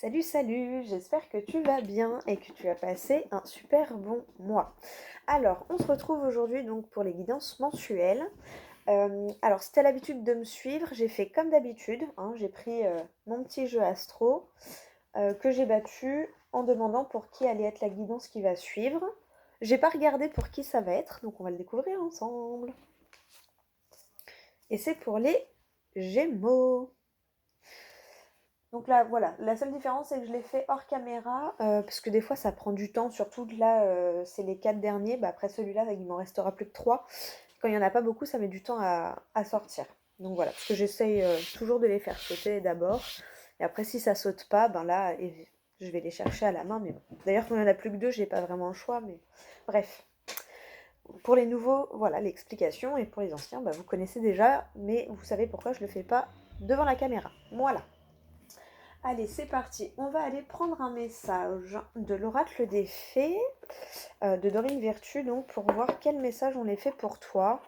Salut, salut, j'espère que tu vas bien et que tu as passé un super bon mois. Alors, on se retrouve aujourd'hui donc pour les guidances mensuelles. Alors, si tu as l'habitude de me suivre, j'ai fait comme d'habitude, hein, j'ai pris mon petit jeu astro que j'ai battu en demandant pour qui allait être la guidance qui va suivre. J'ai pas regardé pour qui ça va être, donc on va le découvrir ensemble. Et c'est pour les Gémeaux. Donc là, voilà, la seule différence, c'est que je l'ai fait hors caméra, parce que des fois, ça prend du temps, surtout que là, c'est les 4 derniers. Bah, après celui-là, il m'en restera plus que 3. Quand il y en a pas beaucoup, ça met du temps à sortir. Donc voilà, parce que j'essaye toujours de les faire sauter d'abord. Et après, si ça saute pas, ben là, je vais les chercher à la main. Mais bon. D'ailleurs, quand il y en a plus que 2, j'ai pas vraiment le choix. Mais bref. Pour les nouveaux, voilà l'explication. Et pour les anciens, bah, vous connaissez déjà. Mais vous savez pourquoi je le fais pas devant la caméra. Voilà. Allez, c'est parti. On va aller prendre un message de l'oracle des fées, de Dorine Virtue, donc pour voir quel message on les fait pour toi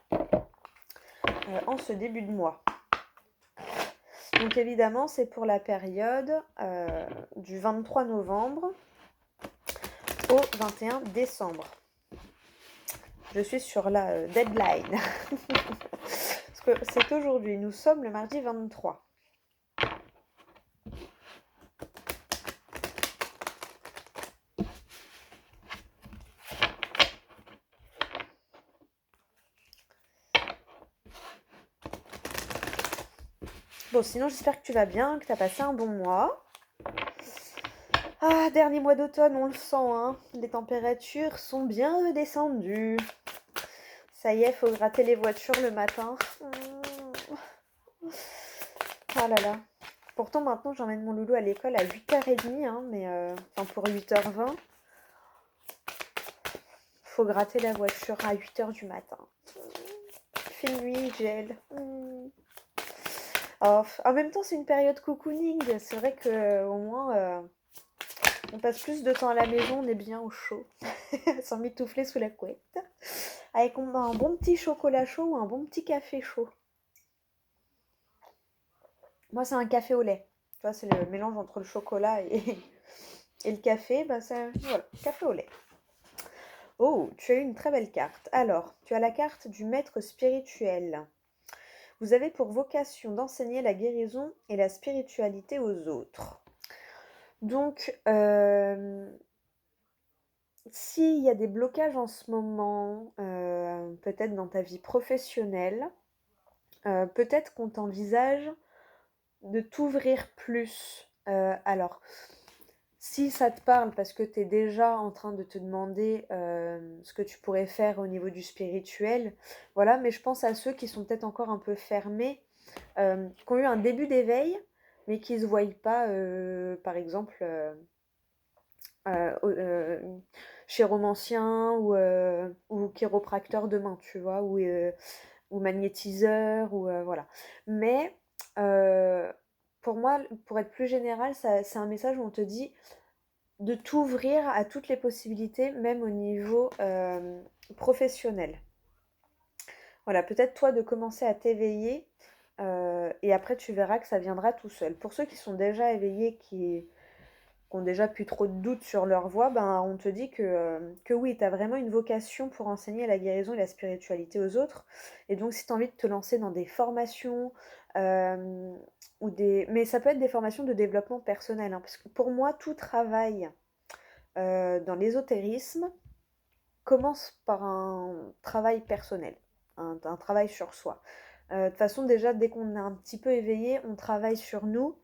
en ce début de mois. Donc évidemment, c'est pour la période du 23 novembre au 21 décembre. Je suis sur la deadline. Parce que c'est aujourd'hui, nous sommes le mardi 23. Bon, sinon j'espère que tu vas bien, que tu as passé un bon mois. Ah, dernier mois d'automne, on le sent, hein. Les températures sont bien redescendues. Ça y est, faut gratter les voitures le matin. Ah là là. Pourtant, maintenant, j'emmène mon loulou à l'école à 8h30, hein, mais enfin pour 8h20. Faut gratter la voiture à 8h du matin. Il fait nuit, il gèle. Oh, en même temps, c'est une période cocooning. C'est vrai que au moins, on passe plus de temps à la maison, on est bien au chaud, sans mitoufler sous la couette, avec un bon petit chocolat chaud ou un bon petit café chaud. Moi, c'est un café au lait. Tu vois, c'est le mélange entre le chocolat et le café. Bah, ça, voilà, café au lait. Oh, tu as eu une très belle carte. Alors, tu as la carte du maître spirituel. Vous avez pour vocation d'enseigner la guérison et la spiritualité aux autres. Donc, s'il y a des blocages en ce moment, peut-être dans ta vie professionnelle, peut-être qu'on t'envisage de t'ouvrir plus. Alors, si ça te parle parce que tu es déjà en train de te demander ce que tu pourrais faire au niveau du spirituel, voilà, mais je pense à ceux qui sont peut-être encore un peu fermés, qui ont eu un début d'éveil, mais qui ne se voient pas, par exemple, euh, euh, chiromancien ou chiropracteur demain, tu vois, ou magnétiseur, ou voilà. Mais pour moi, pour être plus général, c'est un message où on te dit de t'ouvrir à toutes les possibilités, même au niveau professionnel. Voilà, peut-être toi de commencer à t'éveiller et après tu verras que ça viendra tout seul. Pour ceux qui sont déjà éveillés, qui ont déjà plus trop de doutes sur leur voie, ben, on te dit que oui, tu as vraiment une vocation pour enseigner la guérison et la spiritualité aux autres. Et donc, si tu as envie de te lancer dans des formations, euh, mais ça peut être des formations de développement personnel, hein, parce que pour moi, tout travail dans l'ésotérisme commence par un travail personnel, un travail sur soi. De toute façon, déjà, dès qu'on est un petit peu éveillé, on travaille sur nous.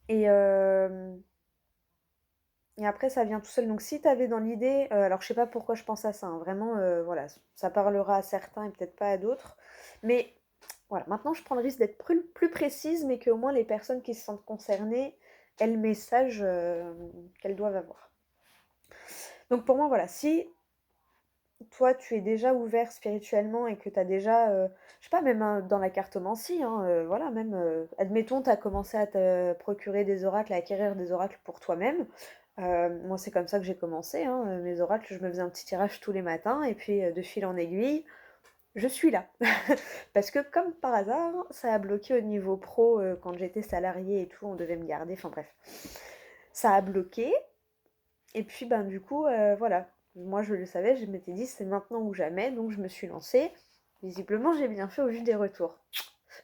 Et, Et après, ça vient tout seul. Donc, si tu avais dans l'idée, alors je sais pas pourquoi je pense à ça, hein, vraiment, voilà, ça parlera à certains et peut-être pas à d'autres. Mais voilà, maintenant, je prends le risque d'être plus précise, mais qu'au moins les personnes qui se sentent concernées aient le message qu'elles doivent avoir. Donc, pour moi, voilà, si toi, tu es déjà ouvert spirituellement et que tu as déjà, je sais pas, même dans la cartomancie, hein, voilà, même, admettons, tu as commencé à te procurer des oracles, à acquérir des oracles pour toi-même. Moi, c'est comme ça que j'ai commencé, hein, mes oracles, je me faisais un petit tirage tous les matins et puis de fil en aiguille, je suis là. Parce que comme par hasard, ça a bloqué au niveau pro quand j'étais salariée et tout, on devait me garder, enfin bref. Ça a bloqué, et puis ben du coup, voilà. Moi je le savais, je m'étais dit c'est maintenant ou jamais, donc je me suis lancée. Visiblement j'ai bien fait au vu des retours.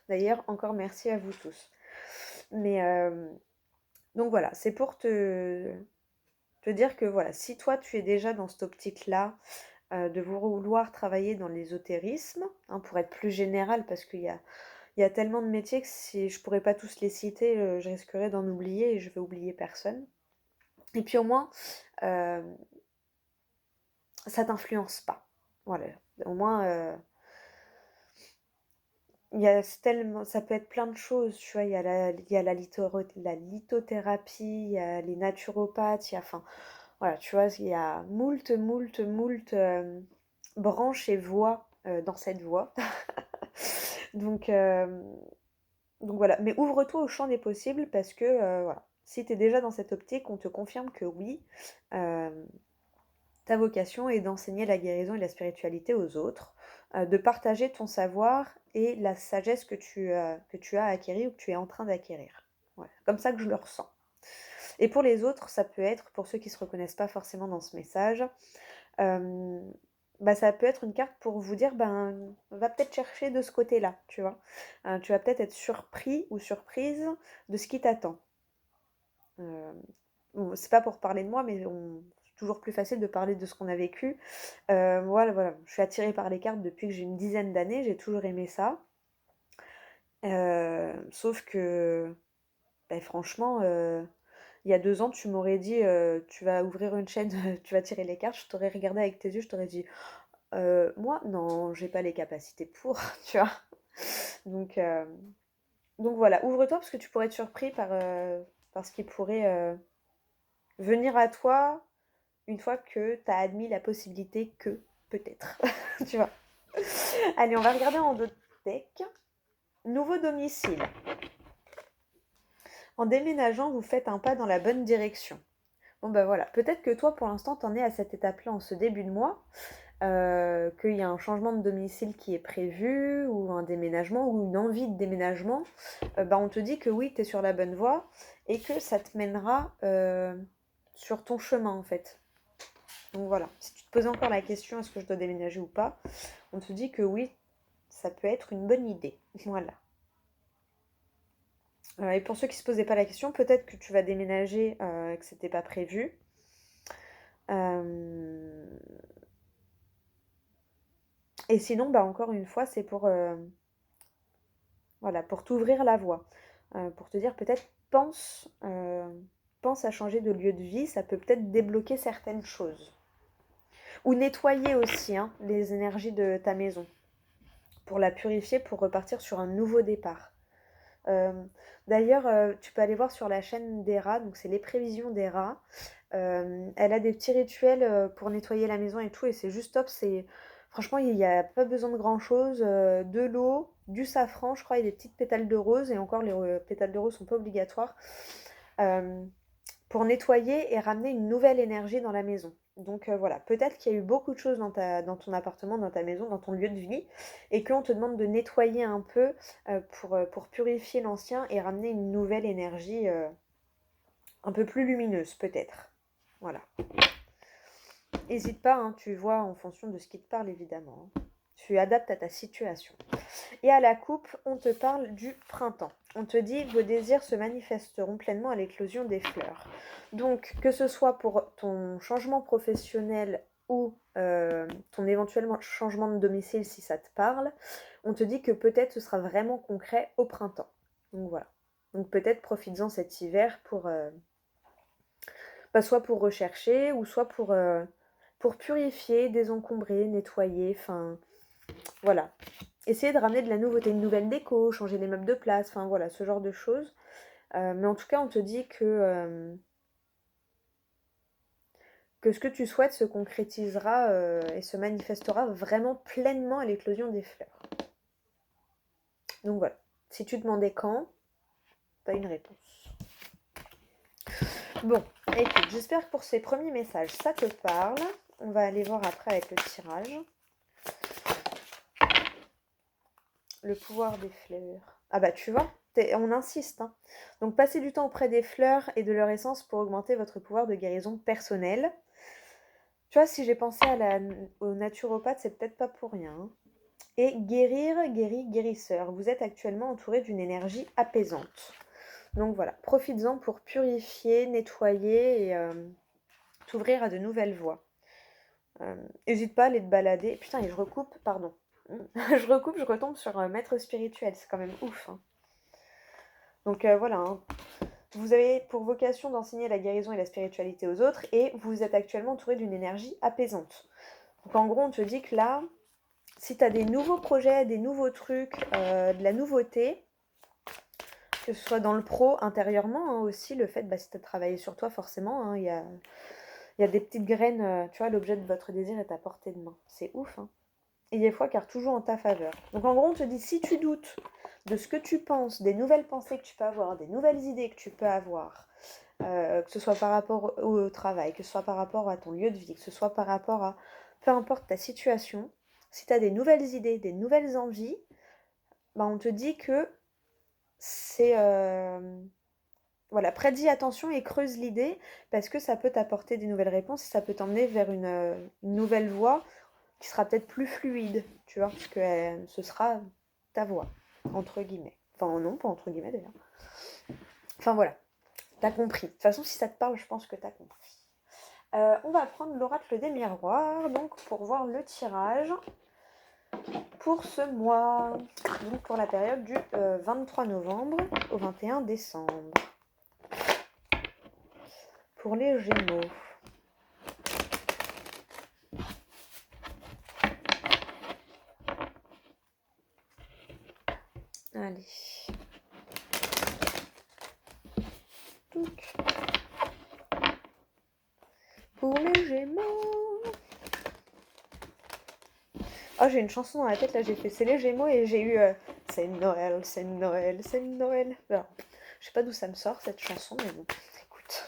D'ailleurs, encore merci à vous tous. Mais donc voilà, c'est pour te dire que voilà, si toi tu es déjà dans cette optique-là, de vouloir travailler dans l'ésotérisme, hein, pour être plus général, parce qu'il y a tellement de métiers que si je pourrais pas tous les citer, je risquerais d'en oublier et je vais oublier personne. Et puis au moins, euh, ça t'influence pas. Voilà, au moins, tellement, ça peut être plein de choses, tu vois, il y a la lithothérapie, il y a les naturopathes, enfin, voilà, tu vois, il y a moult branches et voies dans cette voie. Donc, euh, donc voilà, mais ouvre-toi au champ des possibles parce que voilà, si tu es déjà dans cette optique, on te confirme que oui, euh, ta vocation est d'enseigner la guérison et la spiritualité aux autres, de partager ton savoir et la sagesse que tu as acquérie ou que tu es en train d'acquérir. Voilà, comme ça que je le ressens. Et pour les autres, ça peut être, pour ceux qui ne se reconnaissent pas forcément dans ce message, euh, bah, ça peut être une carte pour vous dire, ben, va peut-être chercher de ce côté-là, tu vois. Tu vas peut-être être surpris ou surprise de ce qui t'attend. Bon, c'est pas pour parler de moi, mais c'est toujours plus facile de parler de ce qu'on a vécu. Voilà, je suis attirée par les cartes depuis que j'ai une dizaine d'années, j'ai toujours aimé ça. Sauf que, ben, franchement, il y a 2 ans, tu m'aurais dit, tu vas ouvrir une chaîne, tu vas tirer les cartes, je t'aurais regardé avec tes yeux, je t'aurais dit, moi, non, j'ai pas les capacités pour, tu vois. Donc, euh, donc voilà, ouvre-toi parce que tu pourrais être surpris par ce qui pourrait venir à toi une fois que tu as admis la possibilité que, peut-être, tu vois. Allez, on va regarder en deux decks. Nouveau domicile. En déménageant, vous faites un pas dans la bonne direction. Bon ben voilà, peut-être que toi pour l'instant t'en es à cette étape-là en ce début de mois, qu'il y a un changement de domicile qui est prévu, ou un déménagement, ou une envie de déménagement, on te dit que oui, tu es sur la bonne voie, et que ça te mènera sur ton chemin en fait. Donc voilà, si tu te posais encore la question est-ce que je dois déménager ou pas, on te dit que oui, ça peut être une bonne idée. Voilà. Et pour ceux qui ne se posaient pas la question, peut-être que tu vas déménager et que c'était pas prévu. Euh, Et sinon, bah encore une fois, c'est pour voilà, pour t'ouvrir la voie, pour te dire peut-être pense à changer de lieu de vie, ça peut peut-être débloquer certaines choses. Ou nettoyer aussi hein, les énergies de ta maison, pour la purifier, pour repartir sur un nouveau départ. Euh, D'ailleurs, tu peux aller voir sur la chaîne d'Era, donc c'est les prévisions d'Era. Elle a des petits rituels pour nettoyer la maison et tout, et c'est juste top. Franchement, il n'y a pas besoin de grand-chose. De l'eau, du safran, je crois, et des petites pétales de rose, et encore les pétales de rose sont pas obligatoires, euh, pour nettoyer et ramener une nouvelle énergie dans la maison. Donc voilà, peut-être qu'il y a eu beaucoup de choses dans ton appartement, dans ta maison, dans ton lieu de vie, et qu'on te demande de nettoyer un peu pour purifier l'ancien et ramener une nouvelle énergie un peu plus lumineuse peut-être. Voilà. N'hésite pas, hein, tu vois en fonction de ce qui te parle évidemment. Hein. Tu adaptes à ta situation. Et à la coupe, on te parle du printemps. On te dit vos désirs se manifesteront pleinement à l'éclosion des fleurs. Donc, que ce soit pour ton changement professionnel ou ton éventuel changement de domicile si ça te parle, on te dit que peut-être ce sera vraiment concret au printemps. Donc voilà. Donc peut-être profites-en cet hiver soit pour rechercher ou soit pour purifier, désencombrer, nettoyer, enfin voilà. Essayer de ramener de la nouveauté, une nouvelle déco, changer les meubles de place, enfin voilà, ce genre de choses. Mais en tout cas, on te dit que ce que tu souhaites se concrétisera et se manifestera vraiment pleinement à l'éclosion des fleurs. Donc voilà. Si tu demandais quand, t'as une réponse. Bon, écoute, j'espère que pour ces premiers messages, ça te parle. On va aller voir après avec le tirage. Le pouvoir des fleurs. Ah bah tu vois, on insiste, hein. Donc passez du temps auprès des fleurs et de leur essence pour augmenter votre pouvoir de guérison personnelle. Tu vois, si j'ai pensé au naturopathe, c'est peut-être pas pour rien, hein. Et guérir, guérisseur. Vous êtes actuellement entouré d'une énergie apaisante. Donc voilà, profites-en pour purifier, nettoyer et t'ouvrir à de nouvelles voies. Hésite pas à aller te balader. Putain, et je recoupe, pardon. Je recoupe, je retombe sur maître spirituel, c'est quand même ouf, hein. Donc voilà, hein. Vous avez pour vocation d'enseigner la guérison et la spiritualité aux autres et vous êtes actuellement entouré d'une énergie apaisante. Donc en gros, on te dit que là, si tu as des nouveaux projets, des nouveaux trucs, de la nouveauté, que ce soit dans le pro, intérieurement, hein, aussi, le fait, si tu as travaillé sur toi, forcément, hein, il y a des petites graines, tu vois, l'objet de votre désir est à portée de main. C'est ouf, hein. Et des fois, car toujours en ta faveur. Donc en gros, on te dit, si tu doutes de ce que tu penses, des nouvelles pensées que tu peux avoir, des nouvelles idées que tu peux avoir, que ce soit par rapport au travail, que ce soit par rapport à ton lieu de vie, que ce soit par rapport à peu importe ta situation, si tu as des nouvelles idées, des nouvelles envies, on te dit que c'est... voilà, prête-y attention et creuse l'idée parce que ça peut t'apporter des nouvelles réponses et ça peut t'emmener vers une nouvelle voie qui sera peut-être plus fluide, tu vois, puisque ce sera ta voix, entre guillemets. Enfin non, pas entre guillemets d'ailleurs. Enfin voilà, t'as compris. De toute façon, si ça te parle, je pense que t'as compris. On va prendre l'oracle des miroirs, donc pour voir le tirage pour ce mois, donc pour la période du 23 novembre au 21 décembre. Pour les Gémeaux. Allez. Donc. Pour les Gémeaux. Oh, j'ai une chanson dans la tête, là, j'ai fait c'est les Gémeaux et j'ai eu c'est Noël, c'est Noël, c'est Noël. Alors, je sais pas d'où ça me sort cette chanson, mais bon, écoute.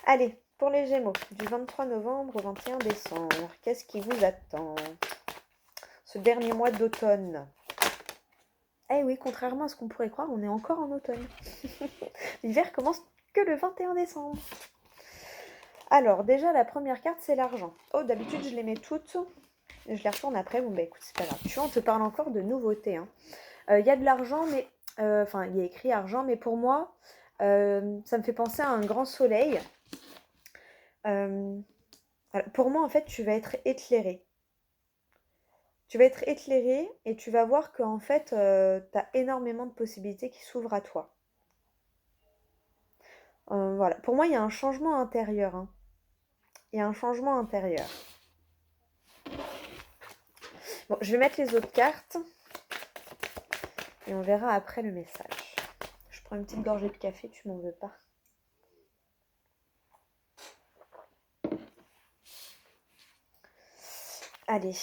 Allez, pour les Gémeaux, du 23 novembre au 21 décembre, qu'est-ce qui vous attend ce dernier mois d'automne? Eh oui, contrairement à ce qu'on pourrait croire, on est encore en automne. L'hiver commence que le 21 décembre. Alors, déjà, la première carte, c'est l'argent. Oh, d'habitude, je les mets toutes. Je les retourne après. Bon, bah écoute, c'est pas grave. Tu vois, on te parle encore de nouveautés, hein. Y a de l'argent, mais... Enfin, il y a écrit argent, mais pour moi, ça me fait penser à un grand soleil. Pour moi, en fait, tu vas être éclairé. Tu vas être éclairé et tu vas voir qu'en fait, tu as énormément de possibilités qui s'ouvrent à toi. Voilà. Pour moi, il y a un changement intérieur, hein. Il y a un changement intérieur. Bon, je vais mettre les autres cartes. Et on verra après le message. Je prends une petite gorgée de café, tu m'en veux pas? Allez.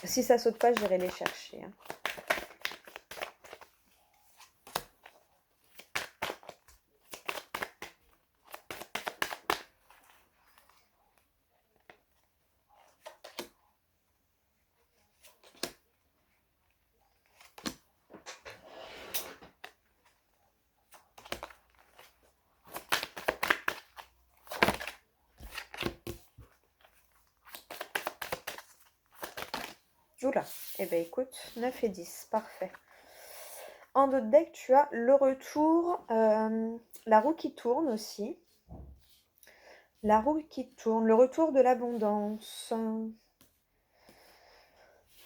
Si ça saute pas, j'irai les chercher, hein. Oula, eh ben écoute, 9 et 10, parfait. En d'autres deck, tu as le retour, la roue qui tourne aussi. La roue qui tourne, le retour de l'abondance.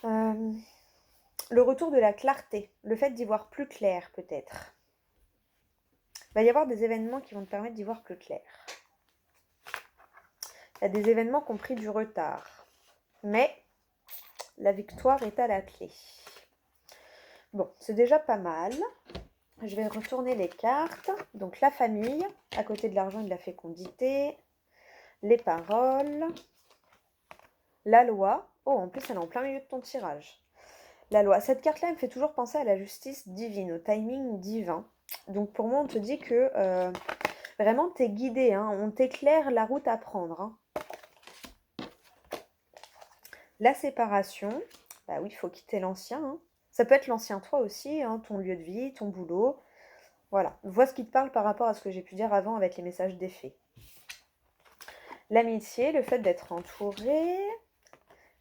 Le retour de la clarté, le fait d'y voir plus clair peut-être. Il va y avoir des événements qui vont te permettre d'y voir plus clair. Il y a des événements qui ont pris du retard. Mais la victoire est à la clé. Bon, c'est déjà pas mal. Je vais retourner les cartes. Donc la famille, à côté de l'argent et de la fécondité. Les paroles. La loi. Oh, en plus, elle est en plein milieu de ton tirage. La loi. Cette carte-là, elle me fait toujours penser à la justice divine, au timing divin. Donc pour moi, on te dit que vraiment, tu es guidé, hein. On t'éclaire la route à prendre, hein. La séparation, bah oui, il faut quitter l'ancien, hein. Ça peut être l'ancien toi aussi, hein, ton lieu de vie, ton boulot. Voilà, vois ce qui te parle par rapport à ce que j'ai pu dire avant avec les messages des fées. L'amitié, le fait d'être entouré,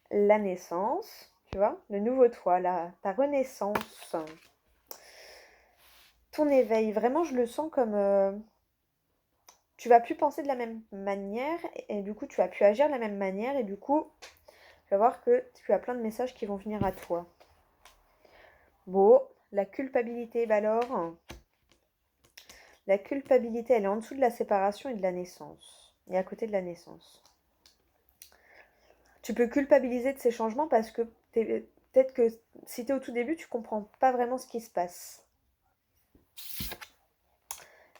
la naissance, tu vois, le nouveau toi, ta renaissance, ton éveil. Vraiment, je le sens comme tu vas plus penser de la même manière et du coup, tu vas plus agir de la même manière et du coup, tu vas voir que tu as plein de messages qui vont venir à toi. Bon, la culpabilité, bah alors, la culpabilité, elle est en dessous de la séparation et de la naissance. Et à côté de la naissance. Tu peux culpabiliser de ces changements parce que peut-être que si tu es au tout début, tu comprends pas vraiment ce qui se passe.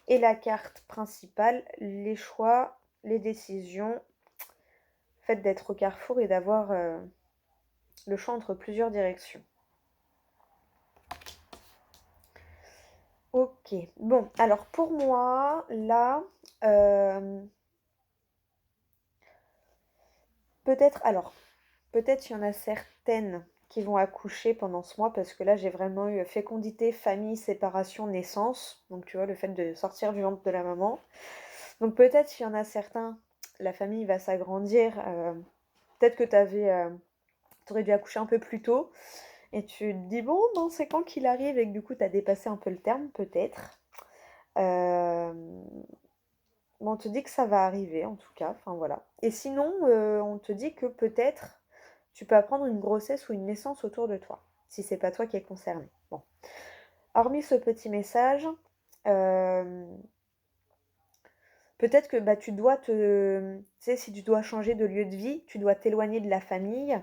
Et la carte principale, les choix, les décisions, le fait d'être au carrefour et d'avoir le choix entre plusieurs directions. Ok, bon, alors pour moi, là, peut-être il y en a certaines qui vont accoucher pendant ce mois parce que là, j'ai vraiment eu fécondité, famille, séparation, naissance. Donc, tu vois, le fait de sortir du ventre de la maman. Donc, peut-être il y en a certains, la famille va s'agrandir. Peut-être que t'aurais dû accoucher un peu plus tôt. Et tu te dis, bon, non, c'est quand qu'il arrive et que du coup, tu as dépassé un peu le terme, peut-être. Euh, Bon, on te dit que ça va arriver, en tout cas. Enfin, voilà. Et sinon, on te dit que peut-être tu peux apprendre une grossesse ou une naissance autour de toi, si c'est pas toi qui es concerné. Bon. Hormis ce petit message, euh, peut-être que bah, tu dois tu sais, si tu dois changer de lieu de vie, tu dois t'éloigner de la famille.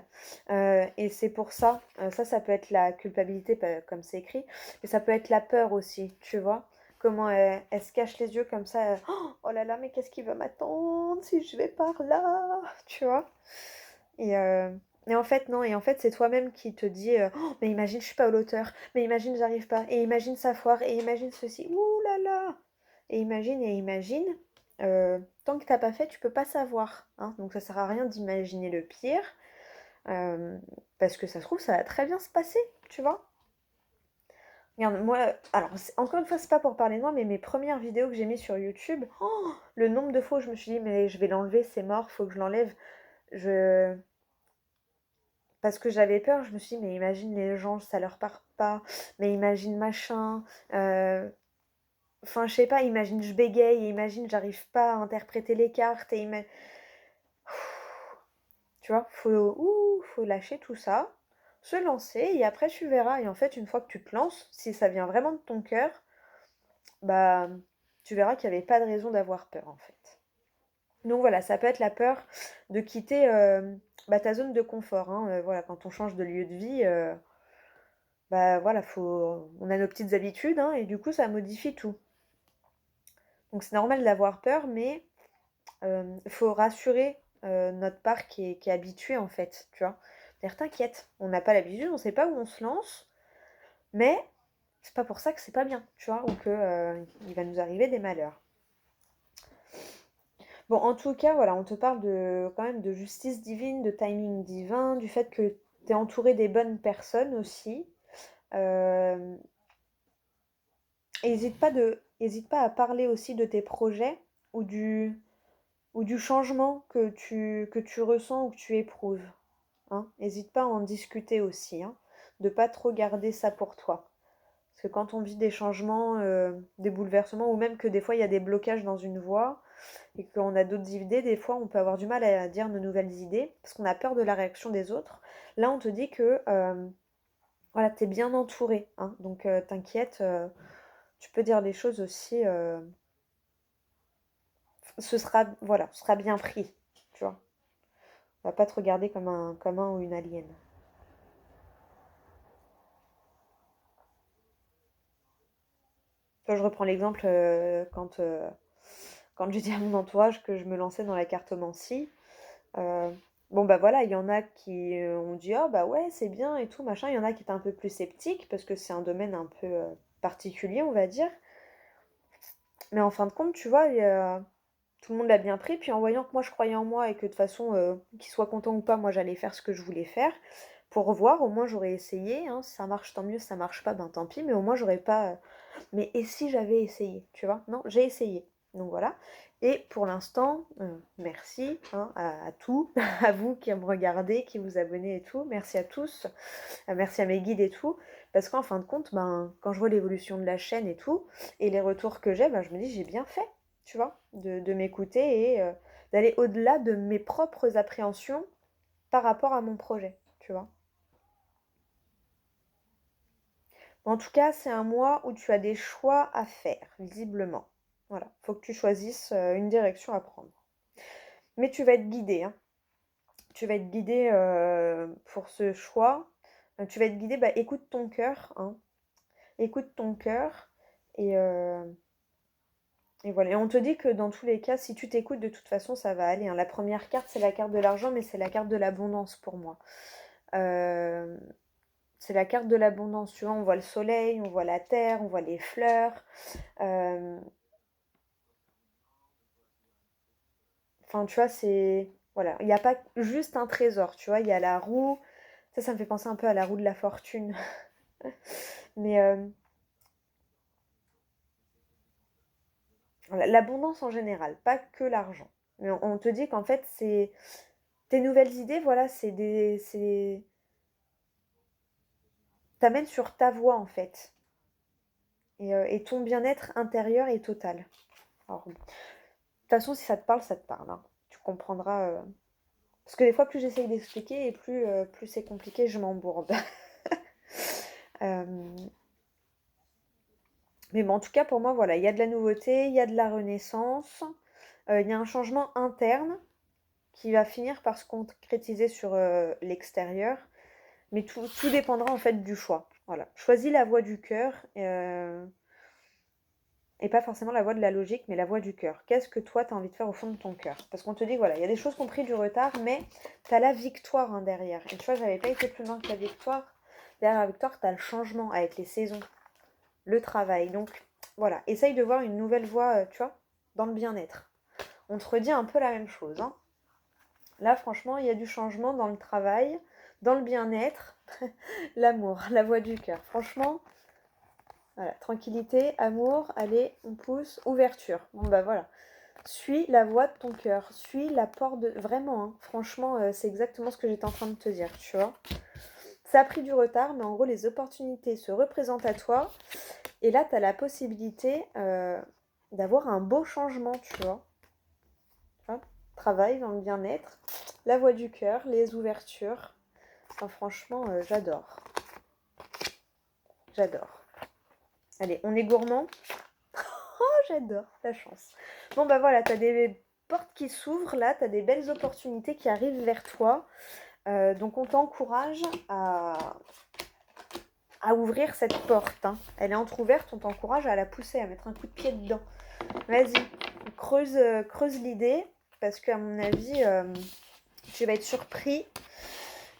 Et c'est pour ça, ça peut être la culpabilité, comme c'est écrit, mais ça peut être la peur aussi, tu vois. Comment elle se cache les yeux comme ça. Oh là là, mais qu'est-ce qui va m'attendre si je vais par là, tu vois. Et, euh, et en fait, non, et en fait, c'est toi-même qui te dis oh, mais imagine, je suis pas à l'auteur, mais imagine, j'arrive pas, et imagine ça foire, et imagine ceci, ouh là là. Et imagine. Tant que t'as pas fait, tu peux pas savoir, hein. Donc ça sert à rien d'imaginer le pire, euh, parce que ça se trouve, ça va très bien se passer, tu vois. Regarde, moi, alors encore une fois, c'est pas pour parler de moi, mais mes premières vidéos que j'ai mises sur YouTube, oh, le nombre de fois où je me suis dit, mais je vais l'enlever, c'est mort, faut que je l'enlève. Je... Parce que j'avais peur, je me suis dit, mais imagine les gens, ça leur part pas, mais imagine machin. Enfin, je sais pas, imagine je bégaye, et imagine j'arrive pas à interpréter les cartes, tu vois, faut lâcher tout ça, se lancer, et après tu verras. Et en fait, une fois que tu te lances, si ça vient vraiment de ton cœur, bah, tu verras qu'il n'y avait pas de raison d'avoir peur, en fait. Donc voilà, ça peut être la peur de quitter bah, ta zone de confort, hein. Voilà, quand on change de lieu de vie, bah voilà, on a nos petites habitudes, hein, et du coup, ça modifie tout. Donc c'est normal d'avoir peur, mais il faut rassurer notre part qui est habituée, en fait, tu vois. C'est-à-dire, t'inquiète, on n'a pas l'habitude, on sait pas où on se lance, mais c'est pas pour ça que c'est pas bien, tu vois, ou que il va nous arriver des malheurs. Bon, en tout cas, voilà, on te parle quand même de justice divine, de timing divin, du fait que tu es entouré des bonnes personnes aussi. Euh, hésite pas à parler aussi de tes projets ou du changement que tu ressens ou que tu éprouves, hein. N'hésite pas à en discuter aussi, hein, de pas trop garder ça pour toi. Parce que quand on vit des changements, des bouleversements, ou même que des fois il y a des blocages dans une voie, et qu'on a d'autres idées, des fois on peut avoir du mal à dire de nouvelles idées, parce qu'on a peur de la réaction des autres. Là on te dit que voilà, tu es bien entouré, hein, donc t'inquiète, tu peux dire les choses aussi, ce sera bien pris, tu vois. On va pas te regarder comme un ou une alien. Toi, je reprends l'exemple quand j'ai dit à mon entourage que je me lançais dans la cartomancie. Euh, bon, bah voilà, il y en a qui ont dit, oh bah ouais, c'est bien et tout, machin. Il y en a qui étaient un peu plus sceptiques parce que c'est un domaine un peu particulier, on va dire. Mais en fin de compte, tu vois, tout le monde l'a bien pris. Puis en voyant que moi je croyais en moi et que de toute façon, qu'il soit content ou pas, moi j'allais faire ce que je voulais faire. Pour revoir, au moins j'aurais essayé, hein. Si ça marche, tant mieux, si ça marche pas, ben tant pis, mais au moins j'aurais pas. Mais et si j'avais essayé, tu vois? Non, j'ai essayé. Donc voilà. Et pour l'instant, merci hein, à tout, à vous qui me regardez, qui vous abonnez et tout. Merci à tous. Merci à mes guides et tout. Parce qu'en fin de compte, ben, quand je vois l'évolution de la chaîne et tout, et les retours que j'ai, ben, je me dis j'ai bien fait, tu vois, de m'écouter et d'aller au-delà de mes propres appréhensions par rapport à mon projet, tu vois. En tout cas, c'est un mois où tu as des choix à faire, visiblement. Voilà, faut que tu choisisses une direction à prendre. Mais tu vas être guidé, hein. Tu vas être guidé pour ce choix. Tu vas être guidé, bah écoute ton cœur, hein. Écoute ton cœur et, euh, et voilà. Et on te dit que dans tous les cas, si tu t'écoutes, de toute façon, ça va aller, hein. La première carte, c'est la carte de l'argent, mais c'est la carte de l'abondance pour moi. Euh, c'est la carte de l'abondance, tu vois, on voit le soleil, on voit la terre, on voit les fleurs. Euh, Enfin, tu vois, c'est... Voilà, il n'y a pas juste un trésor, tu vois, il y a la roue. Ça me fait penser un peu à la roue de la fortune. Mais voilà, l'abondance en général, pas que l'argent. Mais on te dit qu'en fait, c'est... Tes nouvelles idées, voilà, c'est des... C'est... T'amènes sur ta voie, en fait. Et ton bien-être intérieur est total. Alors, de toute façon, si ça te parle, hein. Tu comprendras... Parce que des fois, plus j'essaye d'expliquer et plus c'est compliqué, je m'embourbe. Euh, Mais bon, en tout cas, pour moi, voilà, il y a de la nouveauté, il y a de la renaissance, il y a un changement interne qui va finir par se concrétiser sur l'extérieur. Mais tout dépendra en fait du choix. Voilà. Choisis la voie du cœur et pas forcément la voie de la logique, mais la voie du cœur. Qu'est-ce que toi, tu as envie de faire au fond de ton cœur? Parce qu'on te dit, voilà, il y a des choses qui ont pris du retard, mais tu as la victoire hein, derrière. Et tu vois, j'avais pas été plus loin que la victoire. Derrière la victoire, tu as le changement avec les saisons, le travail. Donc voilà, essaye de voir une nouvelle voie, tu vois, dans le bien-être. On te redit un peu la même chose, hein. Là, franchement, il y a du changement dans le travail, dans le bien-être, l'amour, la voie du cœur. Franchement, voilà, tranquillité, amour, allez, on pousse, ouverture. Bon bah voilà, suis la voie de ton cœur, suis la porte de... Vraiment, hein, franchement, c'est exactement ce que j'étais en train de te dire, tu vois. Ça a pris du retard, mais en gros, les opportunités se représentent à toi. Et là, tu as la possibilité d'avoir un beau changement, tu vois. Hein, travail dans le bien-être, la voix du cœur, les ouvertures. Enfin, franchement, j'adore. J'adore. Allez, on est gourmand. Oh, j'adore, la chance. Bon, bah voilà, tu as des portes qui s'ouvrent là, tu as des belles opportunités qui arrivent vers toi. Donc, on t'encourage à ouvrir cette porte, hein. Elle est entrouverte, on t'encourage à la pousser, à mettre un coup de pied dedans. Vas-y, creuse l'idée, parce qu'à mon avis, tu vas être surpris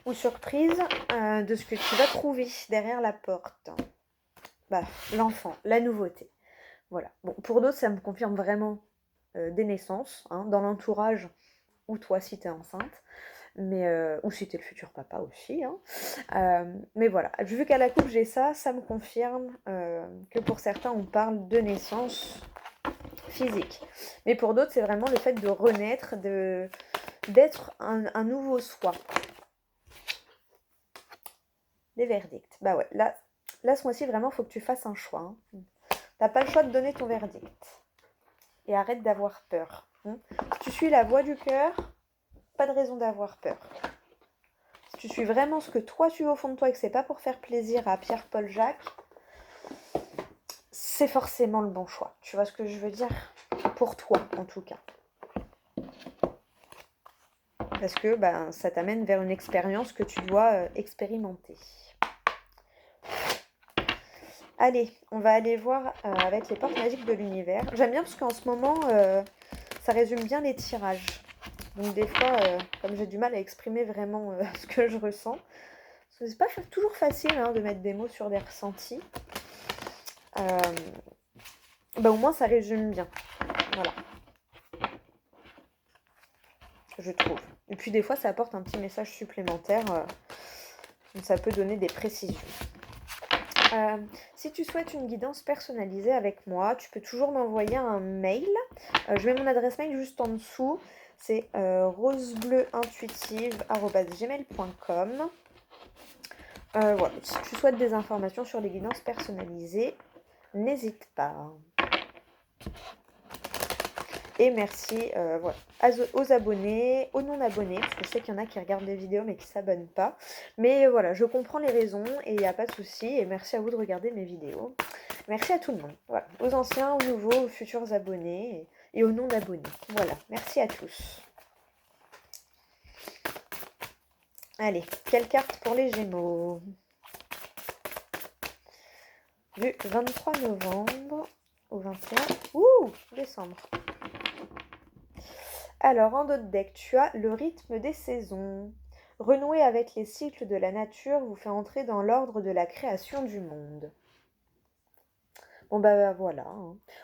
ou surprise de ce que tu vas trouver derrière la porte. Bah, l'enfant, la nouveauté. Voilà. Bon, pour d'autres, ça me confirme vraiment des naissances, hein, dans l'entourage, ou toi si tu es enceinte. Ou si t'es le futur papa aussi, hein. Mais voilà, vu qu'à la coupe j'ai ça, ça me confirme que pour certains on parle de naissance physique. Mais pour d'autres c'est vraiment le fait de renaître, d'être un nouveau soi. Les verdicts. Bah ouais, là ce mois-ci vraiment faut que tu fasses un choix, hein. T'as pas le choix de donner ton verdict. Et arrête d'avoir peur, hein. Si tu suis la voie du cœur, pas de raison d'avoir peur. Si tu suis vraiment ce que toi tu veux au fond de toi et que c'est pas pour faire plaisir à Pierre, Paul, Jacques, c'est forcément le bon choix. Tu vois ce que je veux dire? Pour toi, en tout cas. Parce que ben, ça t'amène vers une expérience que tu dois expérimenter. Allez, on va aller voir avec les portes magiques de l'univers. J'aime bien parce qu'en ce moment, ça résume bien les tirages. Donc des fois, comme j'ai du mal à exprimer vraiment ce que je ressens, parce que c'est pas toujours facile hein, de mettre des mots sur des ressentis. Bah au moins ça résume bien. Voilà. je trouve. Et puis des fois, ça apporte un petit message supplémentaire, donc ça peut donner des précisions. Si tu souhaites une guidance personnalisée avec moi, tu peux toujours m'envoyer un mail. Je mets mon adresse mail juste en dessous. C'est rosebleuintuitive@gmail.com. Voilà. Si tu souhaites des informations sur les guidances personnalisées, n'hésite pas. Et merci voilà, aux abonnés, aux non-abonnés, parce que je sais qu'il y en a qui regardent des vidéos mais qui ne s'abonnent pas. Mais voilà, je comprends les raisons et il n'y a pas de souci. Et merci à vous de regarder mes vidéos. Merci à tout le monde. Voilà, aux anciens, aux nouveaux, aux futurs abonnés et aux non-abonnés. Voilà, merci à tous. Allez, quelle carte pour les Gémeaux? Du 23 novembre au 21 décembre. Alors, en d'autres decks, tu as le rythme des saisons. Renouer avec les cycles de la nature vous fait entrer dans l'ordre de la création du monde. Bon bah voilà.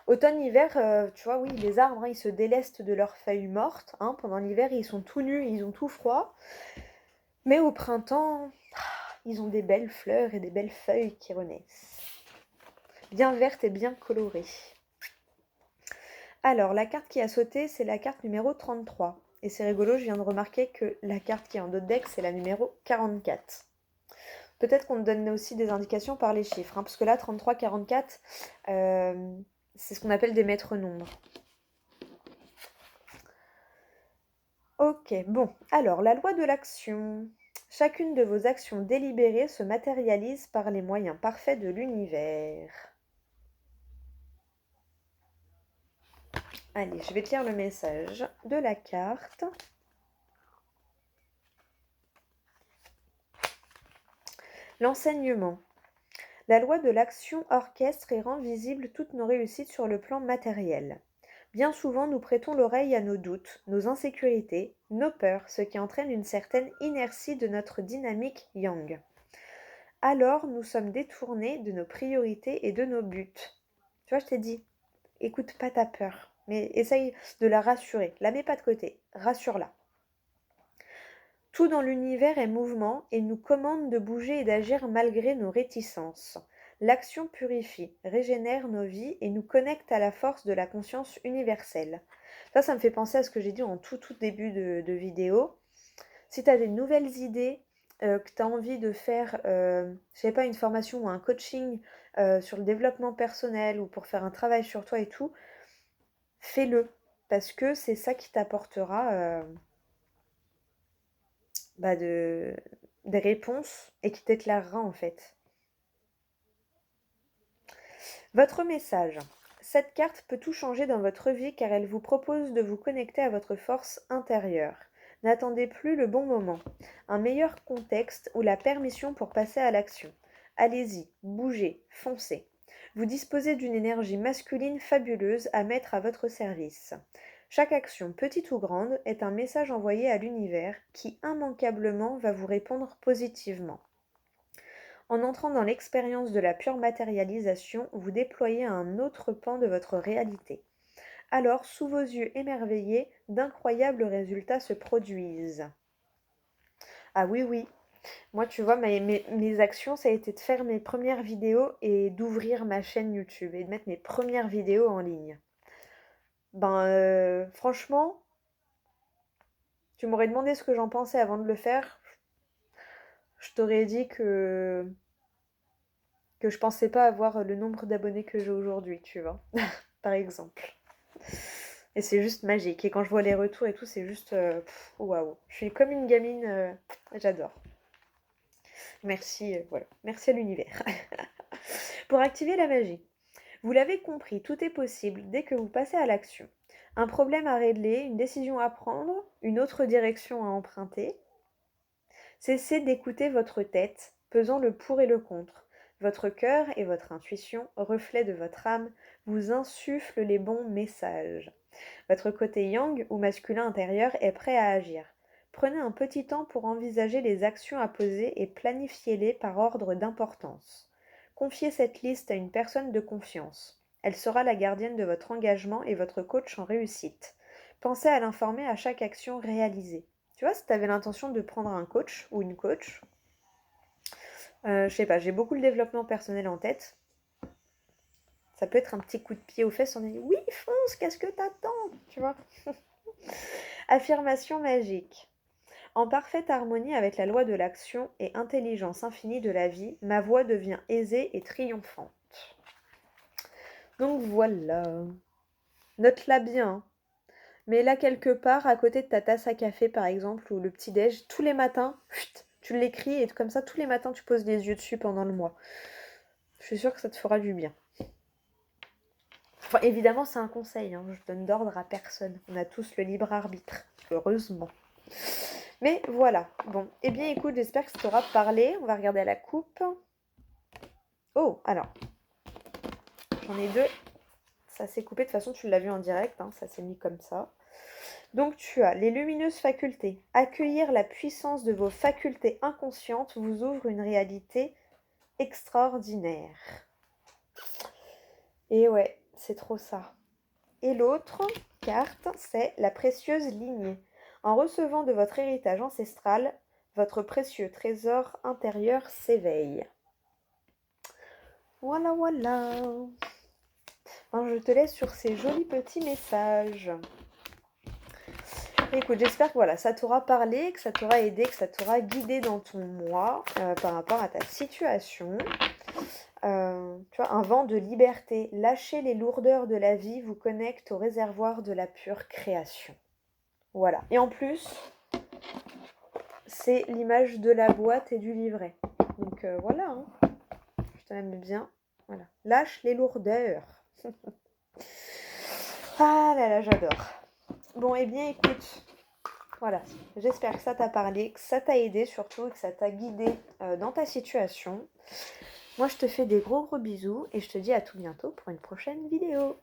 Automne-hiver, tu vois, oui, les arbres, hein, ils se délestent de leurs feuilles mortes. Hein. Pendant l'hiver, ils sont tout nus, ils ont tout froid. Mais au printemps, ils ont des belles fleurs et des belles feuilles qui renaissent. Bien vertes et bien colorées. Alors, la carte qui a sauté, c'est la carte numéro 33. Et c'est rigolo, je viens de remarquer que la carte qui est en d'autres decks, c'est la numéro 44. Peut-être qu'on te donne aussi des indications par les chiffres, hein, parce que là, 33, 44, c'est ce qu'on appelle des maîtres nombres. Ok, bon. Alors, la loi de l'action. Chacune de vos actions délibérées se matérialise par les moyens parfaits de l'univers. Allez, je vais te lire le message de la carte. L'enseignement. La loi de l'action orchestre et rend visible toutes nos réussites sur le plan matériel. Bien souvent, nous prêtons l'oreille à nos doutes, nos insécurités, nos peurs, ce qui entraîne une certaine inertie de notre dynamique yang. Alors, nous sommes détournés de nos priorités et de nos buts. Tu vois, je t'ai dit, écoute pas ta peur, mais essaye de la rassurer. La mets pas de côté, rassure-la. Tout dans l'univers est mouvement et nous commande de bouger et d'agir malgré nos réticences. L'action purifie, régénère nos vies et nous connecte à la force de la conscience universelle. Ça me fait penser à ce que j'ai dit en tout début de vidéo. Si tu as des nouvelles idées, que tu as envie de faire, je sais pas, une formation ou un coaching sur le développement personnel ou pour faire un travail sur toi et tout, fais-le. Parce que c'est ça qui t'apportera des réponses et qui t'éclairera en fait. Votre message. Cette carte peut tout changer dans votre vie car elle vous propose de vous connecter à votre force intérieure. N'attendez plus le bon moment, un meilleur contexte ou la permission pour passer à l'action. Allez-y, bougez, foncez. Vous disposez d'une énergie masculine fabuleuse à mettre à votre service. Chaque action, petite ou grande, est un message envoyé à l'univers qui immanquablement va vous répondre positivement. En entrant dans l'expérience de la pure matérialisation, vous déployez un autre pan de votre réalité. Alors, sous vos yeux émerveillés, d'incroyables résultats se produisent. Ah oui, oui. Moi, tu vois, mes actions, ça a été de faire mes premières vidéos et d'ouvrir ma chaîne YouTube et de mettre mes premières vidéos en ligne. Franchement, tu m'aurais demandé ce que j'en pensais avant de le faire. Je t'aurais dit que je pensais pas avoir le nombre d'abonnés que j'ai aujourd'hui, tu vois, par exemple. Et c'est juste magique. Et quand je vois les retours et tout, c'est juste waouh. Je suis comme une gamine, j'adore. Merci, voilà. Merci à l'univers. Pour activer la magie. Vous l'avez compris, tout est possible dès que vous passez à l'action. Un problème à régler, une décision à prendre, une autre direction à emprunter. Cessez d'écouter votre tête, pesant le pour et le contre. Votre cœur et votre intuition, reflet de votre âme, vous insufflent les bons messages. Votre côté yang ou masculin intérieur est prêt à agir. Prenez un petit temps pour envisager les actions à poser et planifiez-les par ordre d'importance. Confiez cette liste à une personne de confiance. Elle sera la gardienne de votre engagement et votre coach en réussite. Pensez à l'informer à chaque action réalisée. Tu vois, si tu avais l'intention de prendre un coach ou une coach, je sais pas, j'ai beaucoup le développement personnel en tête. Ça peut être un petit coup de pied aux fesses, on dit oui, fonce, qu'est-ce que t'attends, tu vois. Affirmation magique. En parfaite harmonie avec la loi de l'action et intelligence infinie de la vie, ma voix devient aisée et triomphante. Donc voilà. Note-la bien. Mets-la quelque part à côté de ta tasse à café par exemple ou le petit-déj. Tous les matins, tu l'écris et comme ça tous les matins tu poses les yeux dessus pendant le mois. Je suis sûre que ça te fera du bien. Enfin, évidemment, c'est un conseil, hein. Je donne d'ordre à personne. On a tous le libre arbitre, heureusement. Mais voilà. Bon, eh bien, écoute, j'espère que ça t'aura parlé. On va regarder à la coupe. Oh, alors, j'en ai deux. Ça s'est coupé, de toute façon, tu l'as vu en direct, hein, ça s'est mis comme ça. Donc, tu as les lumineuses facultés. Accueillir la puissance de vos facultés inconscientes vous ouvre une réalité extraordinaire. Et ouais, c'est trop ça. Et l'autre carte, c'est la précieuse lignée. En recevant de votre héritage ancestral, votre précieux trésor intérieur s'éveille. Voilà, voilà. Hein, je te laisse sur ces jolis petits messages. Écoute, j'espère que voilà, ça t'aura parlé, que ça t'aura aidé, que ça t'aura guidé dans ton mois par rapport à ta situation. Tu vois, un vent de liberté. Lâcher les lourdeurs de la vie vous connecte au réservoir de la pure création. Voilà. Et en plus, c'est l'image de la boîte et du livret. Donc voilà, hein. Je t'aime bien. Voilà. Lâche les lourdeurs. Ah là là, j'adore. Bon, eh bien, écoute. Voilà. J'espère que ça t'a parlé, que ça t'a aidé surtout, et que ça t'a guidé dans ta situation. Moi, je te fais des gros bisous et je te dis à tout bientôt pour une prochaine vidéo.